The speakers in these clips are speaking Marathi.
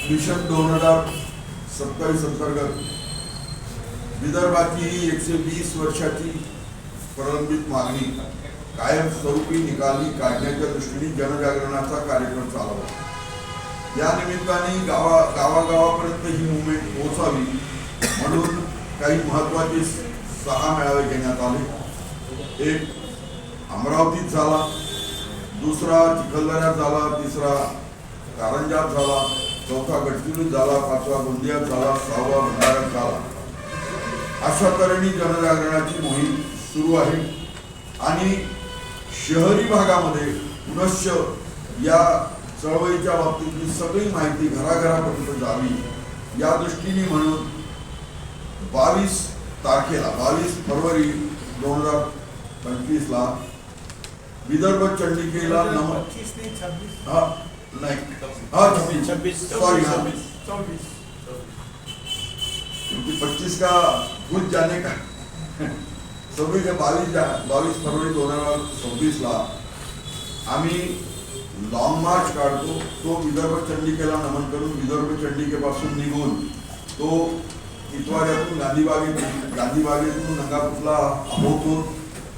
मिशन 2027 अंतर्गत विदर्भाची 120 वर्षाची प्रलंबित मागणी कायमस्वरूपी निकाली काढण्याच्या दृष्टीने जनजागरणाचा कार्यक्रम चालवला। या निमित्ताने गावागावापर्यंत ही मुवमेंट पोहोचावी म्हणून काही महत्त्वाचे 6 मेळावे घेण्यात आले। एक अमरावतीत झाला, दुसरा चिखलदऱ्यात झाला, तिसरा कारंजात झाला, चौथा गडचिरोलीत झाला, पाचवा गोंदियात झाला, 6वा भंडाऱ्यात झाला। अशा तऱ्हेने जनजागरणाची मोहीम सुरू आहे आणि शहरी भागामध्ये पुनश्च या चळवळीच्या बाबतीतली सगळी माहिती घराघरापर्यंत जावी या दृष्टीने म्हणून 22 तारखेला 22 फरवरी 2025 ला विदर्भ चंडिकेला 25 का भूल जाने का 22 फरवरी 2026 ला आम्ही लॉंग मार्च काढतो। तो विदर्भ चंडिकेला नमन करून विदर्भ चंडिकेपासून निघून तो इतवाऱ्यातून गांधीबागेतून नंगापूरला होतो,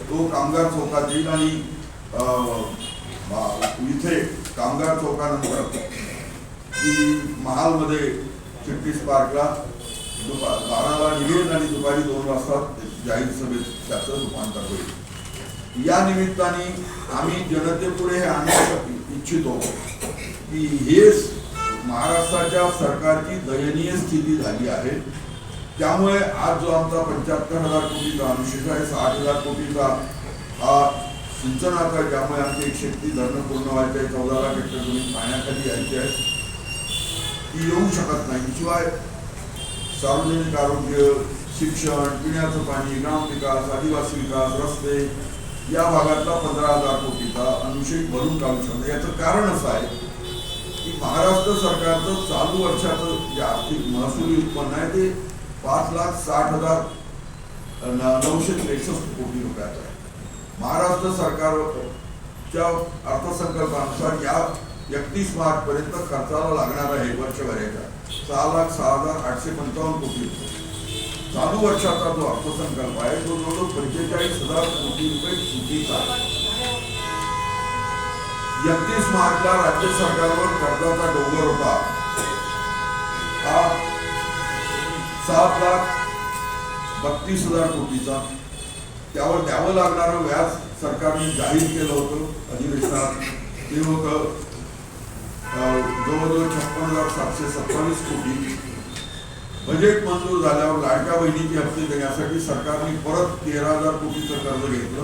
तो कामगार चौकात येईल आणि इथे कामगार चौकानंतर महालमध्ये चिट्टीस पार्कला 12ला निघेल आणि दुपारी 2 वाजता जाहीर सभेत त्याचं रूपांतर होईल। या निमित्ताने आम्ही जनतेपुढे हे आणू इच्छितो की हे महाराष्ट्राच्या सरकारची दयनीय स्थिती झाली आहे। त्यामुळे आज जो आमचा 75,000 कोटीचा अनुशेष आहे, 60,000 कोटीचा हा सिंचनाचा, ज्यामुळे आमची 131 धरणं पूर्ण व्हायचे, 14 लाख हेक्टर जमीन पाण्याखाली यायची आहे, ती येऊ शकत नाही। शिवाय सार्वजनिक आरोग्य, शिक्षण, पिण्याचं पाणी, ग्रामविकास, आदिवासी विकास, रस्ते या भागातला 15,000 कोटीचा अनुशेष भरून काढू शकतो। याचं कारण असं आहे की महाराष्ट्र सरकारचं चालू वर्षाचं जे आर्थिक महसुली उत्पन्न आहे ते 5,60,963 कोटी रुपयाचं आहे। महाराष्ट्र सरकारच्या अर्थसंकल्पानुसार या 31 मार्च पर्यंत खर्चाला लागणार आहे वर्षभराच्या 6,06,855 कोटी। चालू वर्षाचा जो अर्थसंकल्प आहे तो जवळजवळ 45,000 कोटी रुपये चुकीचा आहे। 31 मार्चला राज्य सरकारवर कर्जाचा डोंगर होता, हा 7,32,000 कोटीचा। त्यावर द्यावं लागणारं व्याज सरकारने जाहीर केलं होतं अधिवेशनात, ते होतं जवळजवळ 56,727 कोटी। बजेट मंजूर झाल्यावर लाडक्या बहिणीचे हप्ते देण्यासाठी सरकारने परत 13,000 कोटीचं कर्ज घेतलं।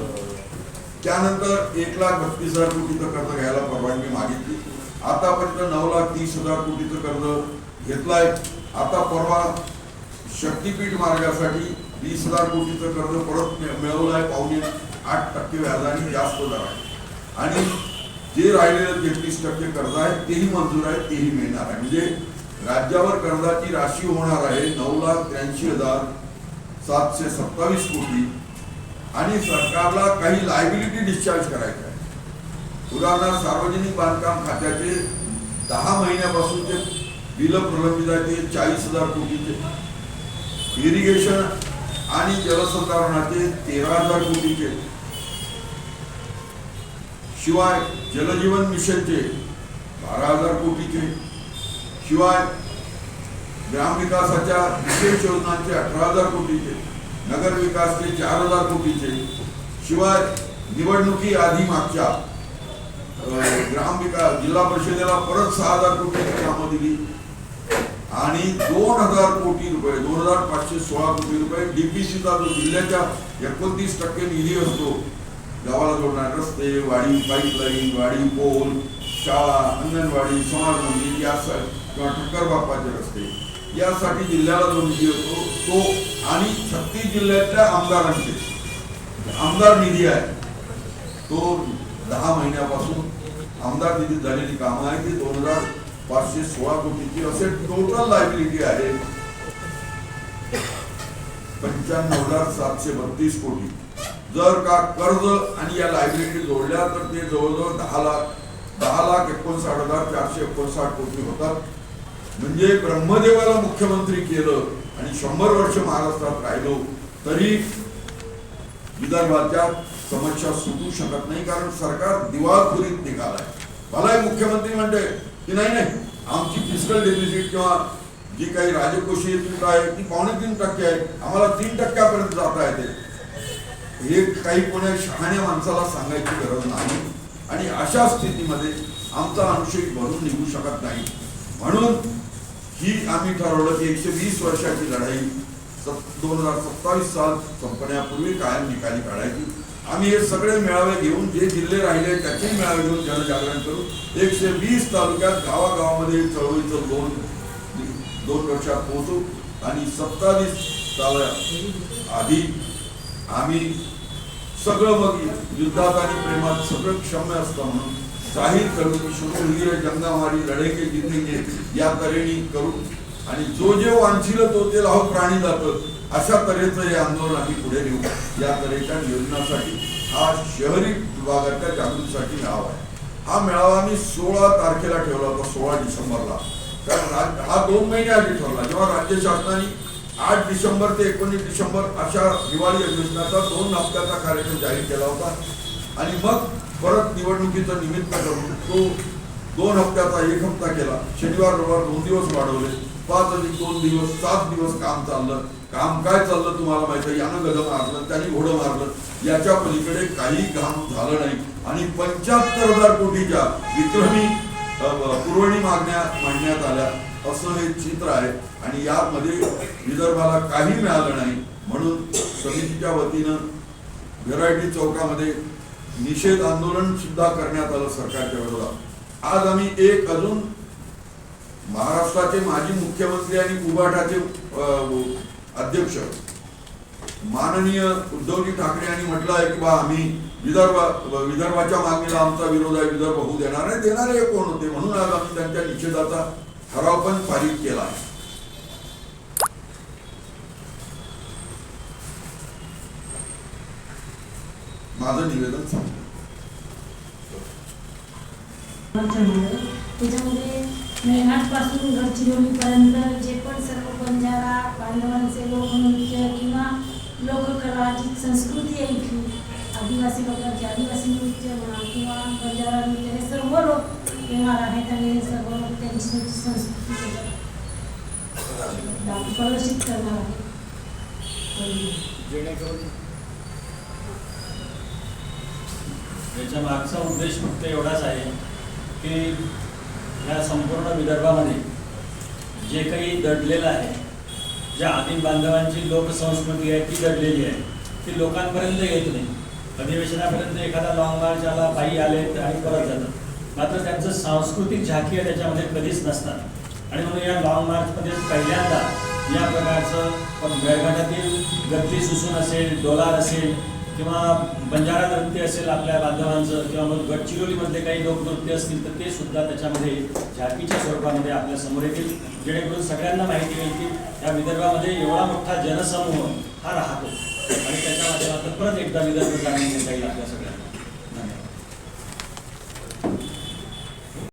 त्यानंतर 1,32,000 कोटीचं कर्ज घ्यायला परवानगी मागितली। आतापर्यंत 9,30,000 कोटीचं कर्ज घेतलंय। आता परवा शक्तीपीठ मार्गासाठी 20,000 कोटीचं कर्ज परत मिळवलं आहे, 8.8% व्याजाने जास्त दर आहे आणि जे राहिलेलं 33% कर्ज आहे तेही मंजूर आहे, तेही मिळणार आहे। म्हणजे राज्यावर कर्जाची राशी होणार आहे 9,83,727 कोटी आणि सरकारला काही लायबिलिटी डिस्चार्ज करायचे आहे। उदाहरणार्थ सार्वजनिक बांधकाम खात्याचे 10 महिन्यापासूनचे बिल प्रलंबित आहे ते 40,000 कोटीचे, इरिगेशन आणि जलसंधारणाचे 13,000 कोटीचे, शिवाय जलजीवन मिशनचे 12,000 कोटीचे, शिवाय ग्रामविकासाच्या विशेष योजनांचे 18,000 कोटीचे, नगर विकासचे 4,000 कोटीचे, शिवाय निवडणुकी आधी मागच्या ग्रामविकास जिल्हा परिषदेला परत 6,000 कोटीची कामं दिली आणि 2,000 कोटी रुपये 2,516 कोटी रुपये डीपीसीचा जो जिल्ह्याच्या 29% निधी असतो, गावाला जोडणारे रस्ते, वाडी पाईपलाईन, वाडी पोल, शाळा, अंगणवाडी, समाज मंदिर किंवा ठक्कर बाप्पाचे रस्ते यासाठी जिल्ह्याला जो निधी असतो तो आणि 36 जिल्ह्यातल्या आमदारांचे आमदार निधी आहे तो 10 महिन्यापासून आमदार निधी झालेली कामं आहे ती 2,516 कोटीची असे टोटल लायबिलिटी आहे 95,732 कोटी। जर का कर्ज आणि या लायबिलिटी जोडल्या तर ते जवळजवळ 10,59,459 कोटी होतात। म्हणजे ब्रह्मदेवाला मुख्यमंत्री केलं आणि 100 वर्ष महाराष्ट्रात राहिलो तरी विदर्भाच्या समस्या सुटू शकत नाही, कारण सरकार दिवाळखोरीत निघालाय. मलाही मुख्यमंत्री म्हणते की नाही नाही, आमची फिस्कल डेफिसिट किंवा जी काही राजकोषीय तूट आहे ती 3.25% आहे, आम्हाला 3% जाता येते. हे काही कोण्या शहाण्या माणसाला सांगायची गरज नाही आणि अशा स्थितीमध्ये आमचा अनुशेष भरून निघू शकत नाही. म्हणून ही आम्ही ठरवलं की 120 वर्षाची लढाई 2027 साल संपण्यापूर्वी कायम निकाली काढायची. आम्ही हे सगळे मेळावे घेऊन जे जिल्हे राहिले त्याचे मेळावे घेऊन जनजागरण करू. 120 तालुक्यात गावागावामध्ये चळवळीचं दोन वर्षात पोहोचू आणि 27 साल आधी आम्ही सगळं मग युद्धात आणि प्रेमात सगळं क्षम्य असतं म्हणून जाहीर करू की शूरवीर जंगामारी लढे के जितेंगे या तऱ्हेने करू आणि जो जे वांछिल तो ते लाहो प्राणी जातं अशा तऱ्हेचं हे आंदोलन आम्ही पुढे नेऊ. या तऱ्हेच्या नियोजनासाठी हा शहरी विभागाच्या जागृतीसाठी मेळावा आहे. हा मेळावा आम्ही 16 तारखेला ठेवला होता, 16 डिसेंबरला, कारण हा 2 महिने आधी ठरला. जेव्हा राज्य शासनाने 8 डिसेंबर ते 19 डिसेंबर अशा दिवाळी अधिवेशनाचा 2 हप्त्याचा कार्यक्रम जाहीर केला होता आणि मग परत निवडणुकीचं निमित्त करून तो 2 हप्त्याचा 1 हप्ता केला. शनिवार रविवार 2 दिवस वाढवले, 5 अधिक 2 दिवस 7 दिवस काम चाललं. काम काय चाललं तुम्हाला माहिती आहे, यानं गद मारलं, त्यांनी घोडं मारलं, याच्या पलीकडे काही काम झालं नाही आणि 75,000 कोटीच्या विक्रमी पुरवणी मागण्या मांडण्यात आल्या असं हे चित्र आहे आणि यामध्ये विदर्भाला काही मिळालं नाही. म्हणून समितीच्या वतीनं व्हेरायटी चौकामध्ये निषेध आंदोलन सुद्धा करण्यात आलं सरकारच्या विरोधात. आज आम्ही एक अजून महाराष्ट्राचे माजी मुख्यमंत्री आणि उभाटाचे अध्यक्ष माननीय उद्धवजी ठाकरे यांनी म्हटलं आहे की बा आम्ही विदर्भाच्या मागणीला आमचा विरोध आहे, विदर्भ होऊ देणार नाही. देणारे कोण होते? म्हणून आज आम्ही त्यांच्या निषेधाचा ठराव पण पारित केला आहे. माझं निवेदन सांगतो. त्याच्यामध्ये मेळघाटपासून गडचिरोलीपर्यंत जे पण सर्व बंजारा बांधवांचे लोकनृत्य किंवा लोककला जी संस्कृती आहे इथली आदिवासी लोकांची आदिवासी नृत्य म्हणा किंवा बंजारा नृत्य हे सर्व लोक येणार आहेत आणि सर्व लोक त्यांची संस्कृती प्रदर्शित करणार आहेत. जेणेकरून याच्या मागचा उद्देश फक्त एवढाच आहे की या संपूर्ण विदर्भामध्ये जे काही दडलेलं आहे, ज्या आदिम बांधवांची लोकसंस्कृती आहे ती दडलेली आहे, ती लोकांपर्यंत येत नाही. अधिवेशनापर्यंत एखादा लॉंग मार्च आला, पायी आले आणि परत जातात, मात्र त्यांचं सांस्कृतिक झाकी आहे त्याच्यामध्ये कधीच नसतात. आणि म्हणून या लॉंग मार्चमध्ये पहिल्यांदा या प्रकारचं मेळघाटातील गद्दी सुसून असेल, डोलार असेल किंवा बंजारा नृत्य असेल आपल्या बांधवांचं किंवा मग गडचिरोलीमधले काही लोकनृत्य असतील तर ते सुद्धा त्याच्यामध्ये झाकीच्या स्वरूपामध्ये आपल्या समोर येतील. जेणेकरून सगळ्यांना माहिती होईल की या विदर्भामध्ये एवढा मोठा जनसमूह हा राहतो आणि त्याच्या माध्यमातून परत एकदा विदर्भ जाणून घेता येईल आपल्या सगळ्यांना.